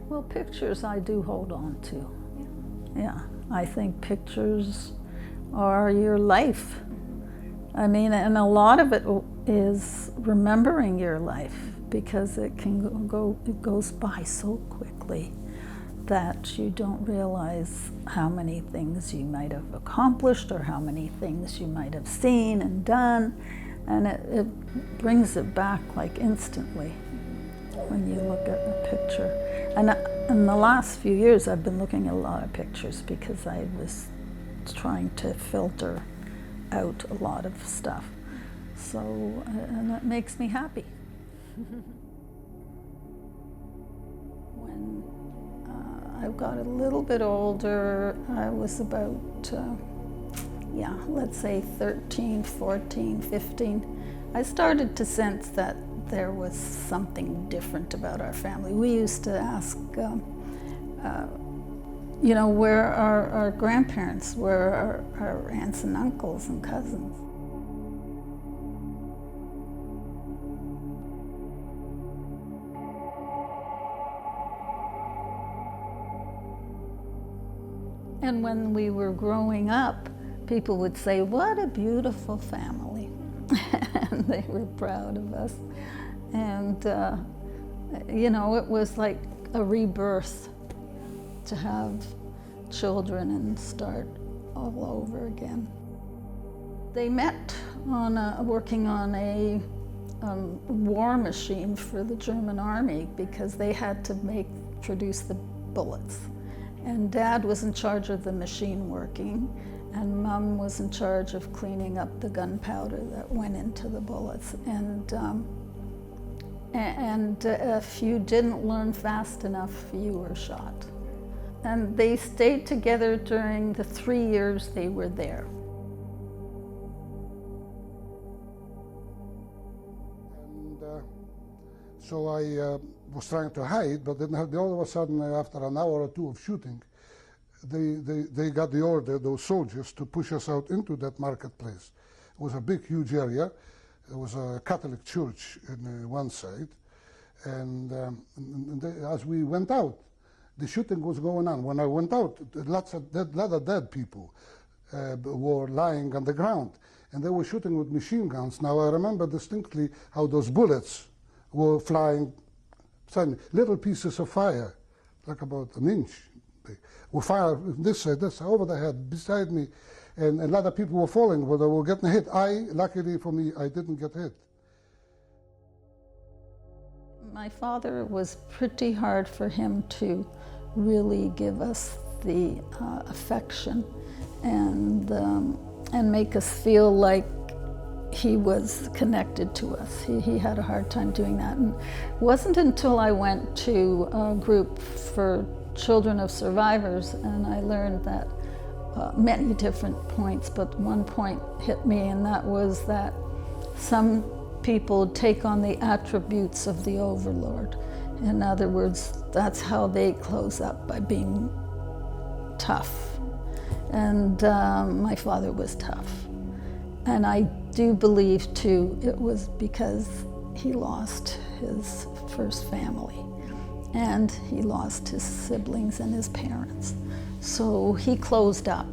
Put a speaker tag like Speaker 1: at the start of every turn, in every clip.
Speaker 1: Well, pictures I do hold on to. Yeah, I think pictures are your life. I mean, and a lot of it is remembering your life, because it goes by so quickly that you don't realize how many things you might have accomplished or how many things you might have seen and done, and it brings it back like instantly when you look at a picture. And in the last few years I've been looking at a lot of pictures because I was trying to filter out a lot of stuff. So, and it makes me happy. When I got a little bit older, I was about, let's say 13, 14, 15, I started to sense that there was something different about our family. We used to ask, where are our grandparents, where are our aunts and uncles and cousins? And when we were growing up, people would say, "What a beautiful family." And they were proud of us. And, it was like a rebirth to have children and start all over again. They met working on a war machine for the German army, because they had to produce the bullets. And Dad was in charge of the machine working, and Mom was in charge of cleaning up the gunpowder that went into the bullets. And if you didn't learn fast enough, you were shot. And they stayed together during the 3 years they were there.
Speaker 2: And so I was trying to hide, but then all of a sudden, after an hour or two of shooting, they got the order, those soldiers, to push us out into that marketplace. It was a big, huge area. There was a Catholic church on one side, and as we went out, the shooting was going on. When I went out, lots of dead people were lying on the ground, and they were shooting with machine guns. Now I remember distinctly how those bullets were flying, little pieces of fire, like about an inch big, were fired this side, over the head, beside me, and a lot of people were falling, but they were getting hit. Luckily for me, I didn't get hit.
Speaker 1: My father, was pretty hard for him to really give us the affection and make us feel like he was connected to us. He had a hard time doing that. And it wasn't until I went to a group for children of survivors, and I learned that many different points, but one point hit me, and that was that some people take on the attributes of the overlord. In other words, that's how they close up, by being tough. And my father was tough. And I do believe, too, it was because he lost his first family, and he lost his siblings and his parents. So he closed up.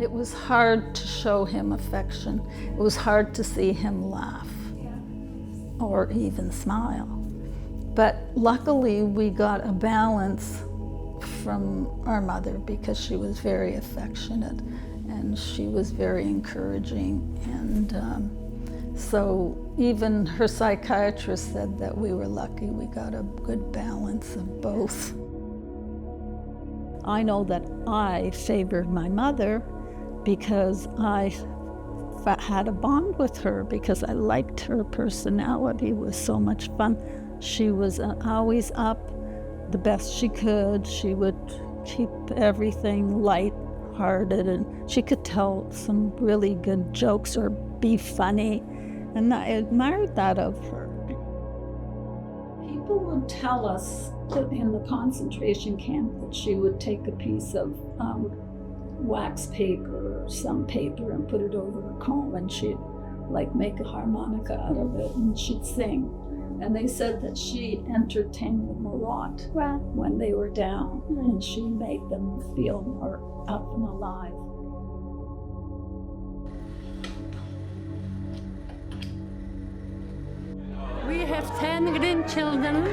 Speaker 1: It was hard to show him affection. It was hard to see him laugh or even smile. But luckily we got a balance from our mother, because she was very affectionate and she was very encouraging. And so even her psychiatrist said that we were lucky. We got a good balance of both. I know that I favored my mother because I had a bond with her, because I liked her personality. It was so much fun. She was always up the best she could. She would keep everything light-hearted, and she could tell some really good jokes or be funny, and I admired that of her. People would tell us that in the concentration camp that she would take a piece of wax paper or some paper and put it over her comb, and she'd like make a harmonica out of it, and she'd sing. And they said that she entertained them a lot when they were down, and she made them feel more up and alive.
Speaker 3: We have 10 grandchildren,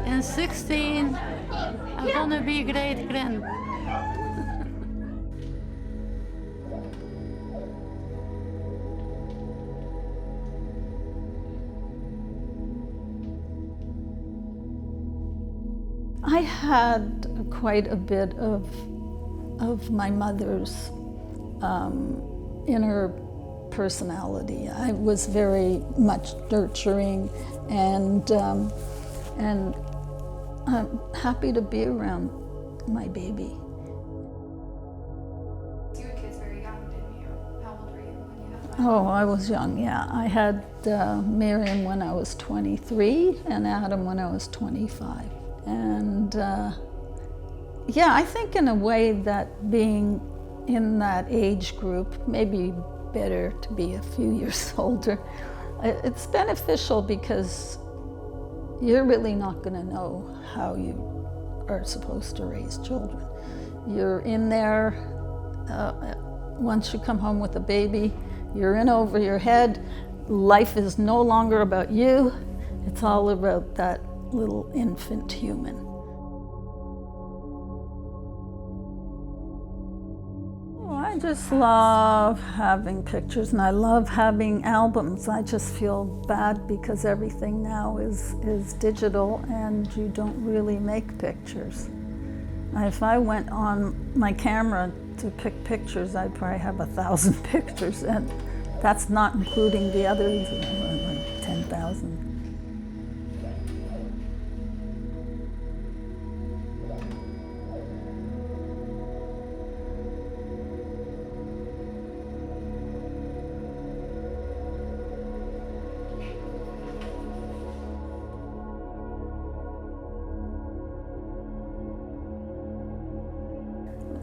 Speaker 3: and 16 are gonna be great-grand.
Speaker 1: I had quite a bit of my mother's inner personality. I was very much nurturing, and I'm happy to be around my baby.
Speaker 4: You had kids very young, didn't you? How old were you when you had
Speaker 1: Oh, I was young, yeah. I had Miriam when I was 23 and Adam when I was 25. And yeah, I think in a way that being in that age group, maybe better to be a few years older, it's beneficial because you're really not going to know how you are supposed to raise children. You're in there, once you come home with a baby, you're in over your head. Life is no longer about you. It's all about that little infant human. I just love having pictures, and I love having albums. I just feel bad because everything now is digital and you don't really make pictures. If I went on my camera to pick pictures, I'd probably have 1,000 pictures, and that's not including the others, like 10,000.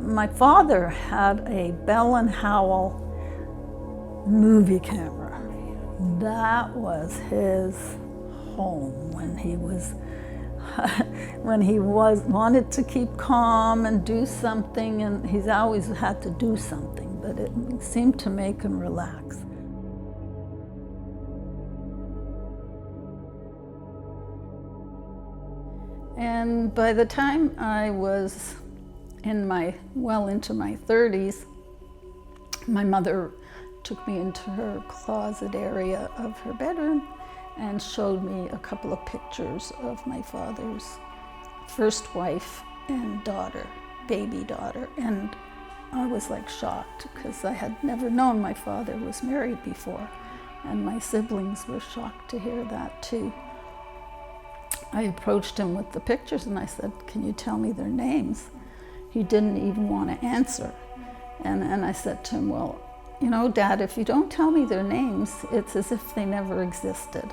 Speaker 1: My father had a Bell and Howell movie camera. That was his home when he wanted to keep calm and do something, and he's always had to do something, but it seemed to make him relax. And by the time I was well into my 30s, my mother took me into her closet area of her bedroom and showed me a couple of pictures of my father's first wife and daughter, baby daughter. And I was like shocked because I had never known my father was married before. And my siblings were shocked to hear that too. I approached him with the pictures and I said, "Can you tell me their names?" He didn't even want to answer. And I said to him, "Well, you know, Dad, if you don't tell me their names, it's as if they never existed."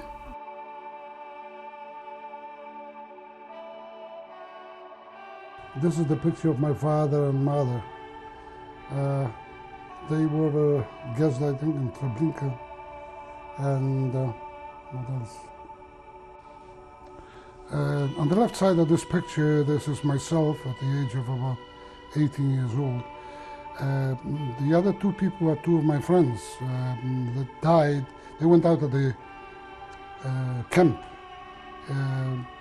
Speaker 2: This is the picture of my father and mother. They were guests, I think, in Treblinka. And what else? On the left side of this picture, this is myself at the age of about 18 years old. The other two people are two of my friends that died. They went out of the camp,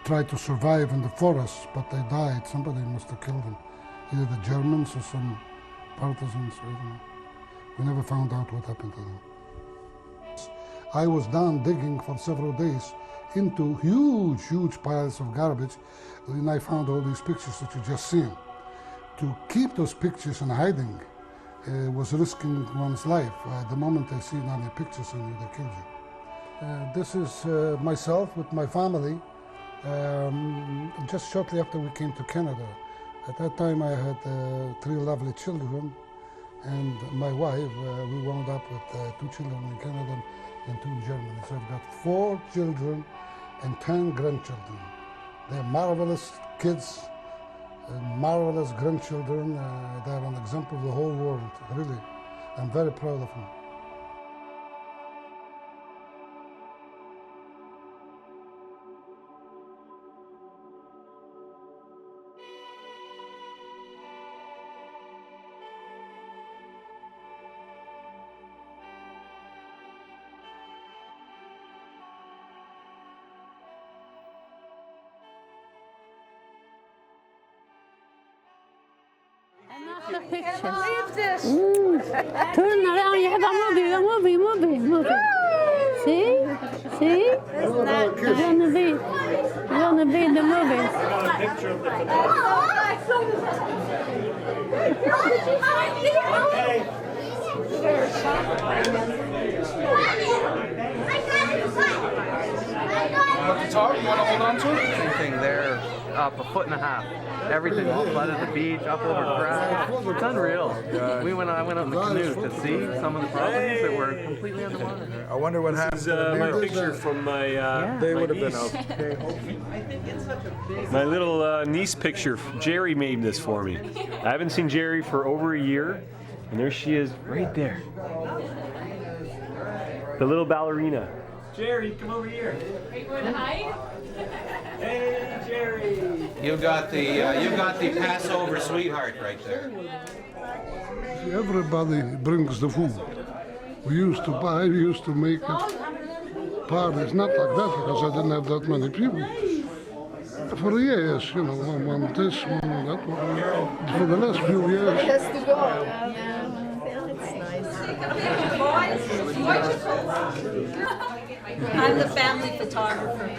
Speaker 2: tried to survive in the forest, but they died. Somebody must have killed them, either the Germans or some partisans. I don't know. We never found out what happened to them. I was down digging for several days into huge piles of garbage, and I found all these pictures that you just seen. To keep those pictures in hiding was risking one's life. The moment they see any pictures on you, they kill you. This is myself with my family, just shortly after we came to Canada. At that time I had 3 lovely children and my wife. We wound up with 2 children in Canada and 2 in Germany. So I've got 4 children and 10 grandchildren. They're marvelous kids, marvelous grandchildren. They're an example of the whole world, really. I'm very proud of them.
Speaker 3: And that's the picture. Turn around, you have a movie. See? You're gonna be in the movie.
Speaker 5: Want to talk? You want to hold on to it?
Speaker 6: Same thing there, up 1.5 feet. Everything flooded the beach, up over grass. It's unreal. I went out in the canoe to see some of the properties that were completely underwater.
Speaker 5: I wonder what happened.
Speaker 7: This is my picture from my
Speaker 5: They
Speaker 7: my
Speaker 5: would have been
Speaker 7: niece.
Speaker 5: okay.
Speaker 7: My little niece picture. Jerry made this for me. I haven't seen Jerry for over a year, and there she is, right there. The little ballerina. Jerry, come over here. Hey, Jerry.
Speaker 6: You've got the Passover sweetheart right there.
Speaker 2: Everybody brings the food. We used to make parties, not like that because I didn't have that many people. For years, you know, one this, one that, one. For the last few years.
Speaker 8: It has to go. It's nice. I'm the family photographer.